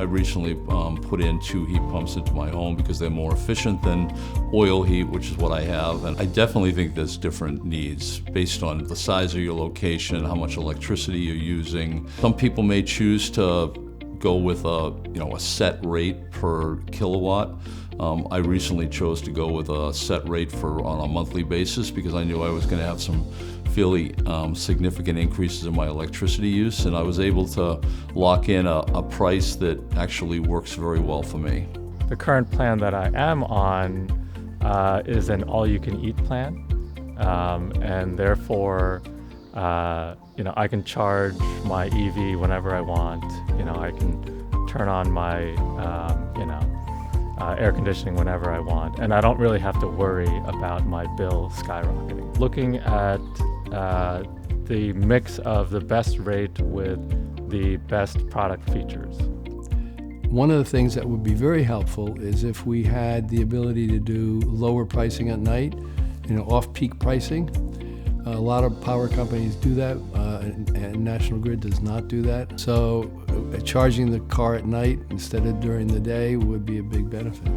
I recently put in 2 heat pumps into my home because they're more efficient than oil heat, which is what I have. And I definitely think there's different needs based on the size of your location, how much electricity you're using. Some people may choose to go with a set rate per kilowatt. I recently chose to go with a set rate on a monthly basis because I knew I was going to have some fairly significant increases in my electricity use, and I was able to lock in a price that actually works very well for me. The current plan that I am on is an all-you-can-eat plan, and therefore, I can charge my EV whenever I want. I can turn on my, air conditioning whenever I want, and I don't really have to worry about my bill skyrocketing. Looking at the mix of the best rate with the best product features. One of the things that would be very helpful is if we had the ability to do lower pricing at night, off-peak pricing. A lot of power companies do that, and National Grid does not do that. So charging the car at night instead of during the day would be a big benefit.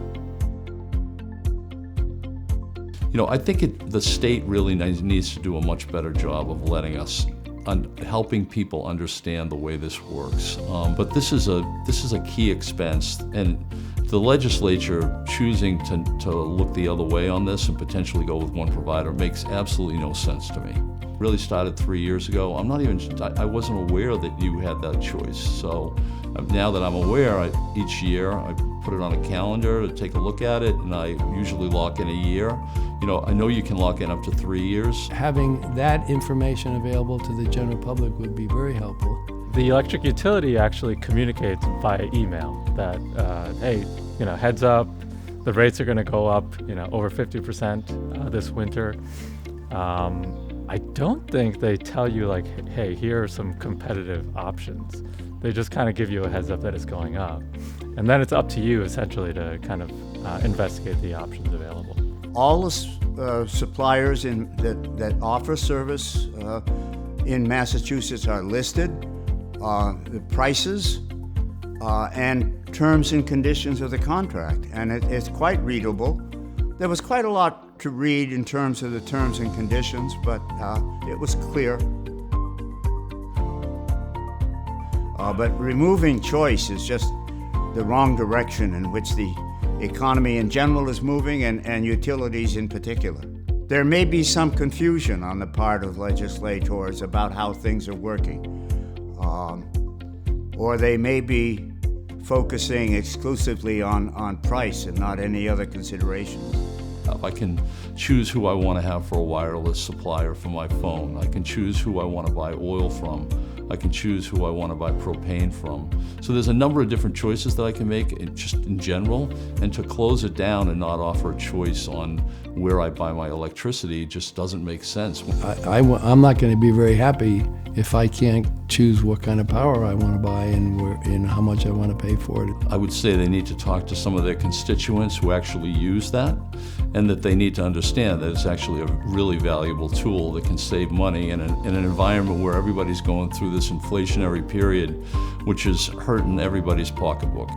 I think the state really needs to do a much better job of letting us, helping people understand the way this works. But this is a key expense, and the legislature choosing to look the other way on this and potentially go with one provider makes absolutely no sense to me. It really started 3 years ago. I wasn't aware that you had that choice. So now that I'm aware, each year I put it on a calendar to take a look at it, and I usually lock in a year. I know you can lock in up to 3 years. Having that information available to the general public would be very helpful. The electric utility actually communicates via email that, hey, heads up, the rates are going to go up, over 50% this winter. I don't think they tell you hey, here are some competitive options. They just kind of give you a heads up that it's going up. And then it's up to you essentially to kind of investigate the options available. All the suppliers that offer service in Massachusetts are listed, the prices and terms and conditions of the contract, and it's quite readable. There was quite a lot to read in terms of the terms and conditions, but it was clear. But removing choice is just the wrong direction in which the economy in general is moving, and utilities in particular. There may be some confusion on the part of legislators about how things are working, or they may be focusing exclusively on price and not any other considerations. I can choose who I want to have for a wireless supplier for my phone. I can choose who I want to buy oil from. I can choose who I want to buy propane from. So there's a number of different choices that I can make just in general, and to close it down and not offer a choice on where I buy my electricity just doesn't make sense. I'm not going to be very happy if I can't choose what kind of power I want to buy and how much I want to pay for it. I would say they need to talk to some of their constituents who actually use that, and that they need to understand that it's actually a really valuable tool that can save money in an environment where everybody's going through this inflationary period, which is hurting everybody's pocketbook.